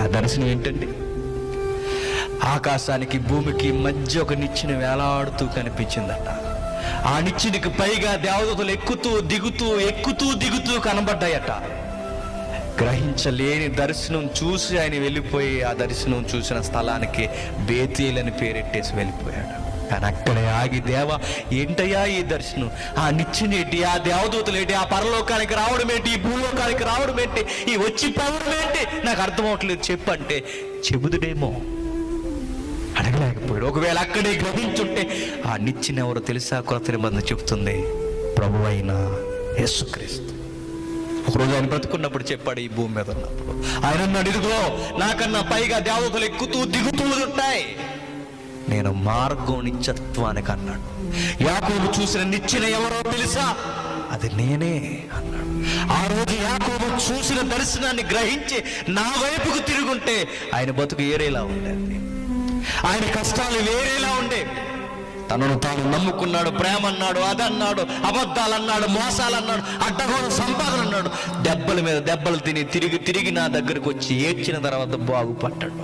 ఆ దర్శనం ఏంటండి? ఆకాశానికి భూమికి మధ్య ఒక నిచ్చెన వేలాడుతూ కనిపించిందట. ఆ నిచ్చెనకి పైగా దేవదూతలు ఎక్కుతూ దిగుతూ కనబడ్డాయట. గ్రహించలేని దర్శనం చూసి ఆయన వెళ్ళిపోయి ఆ దర్శనం చూసిన స్థలానికి బేతేల్ అని పేరెట్టేసి వెళ్ళిపోయాడు. కానీ అక్కడే ఆగి, దేవా ఏంటయ్యా ఈ దర్శనం? ఆ నిచ్చెనేంటి, ఆ దేవదూతలు ఏంటి, ఆ పరలోకానికి రావడం ఏంటి, ఈ భూలోకానికి రావడం ఏంటి, ఈ వచ్చి పోవడం ఏంటి, నాకు అర్థం అవట్లేదు చెప్పంటే చెబుదుడేమో, అడగలేకపోయాడు. ఒకవేళ అక్కడే గ్రహించుంటే ఆ నిచ్చెన ఎవరో తెలుసా? కొత్త నిబంధన చెప్తుంది, ప్రభువైన యేసుక్రీస్తు. ఒకరోజు ఆయన బ్రతుకున్నప్పుడు చెప్పాడు, ఈ భూమి మీద ఉన్నప్పుడు ఆయన అన్నాడు, ఇదిగో నాకన్నా పైగా దేవతలు ఎక్కుతూ దిగుతూ ఉంటాయి, నేను మార్గం నిత్యత్వానికి అన్నాడు. యాకోబు చూసిన నిచ్చెన ఎవరో తెలుసా? అది నేనే అన్నాడు. ఆ రోజు యాకోబు చూసిన దర్శనాన్ని గ్రహించి నా వైపుకు తిరుగుంటే ఆయన బతుకు ఏరేలా ఉండేది, ఆయన కష్టాలు వేరేలా ఉండేవి. తనను తాను నమ్ముకున్నాడు, ప్రేమ అన్నాడు, అదన్నాడు, అబద్ధాలన్నాడు, మోసాలన్నాడు, అడ్డగోడ సంపాదన అన్నాడు. దెబ్బల మీద దెబ్బలు తిరిగి నా దగ్గరకు వచ్చి ఏడ్చిన తర్వాత బాగుపడ్డాడు.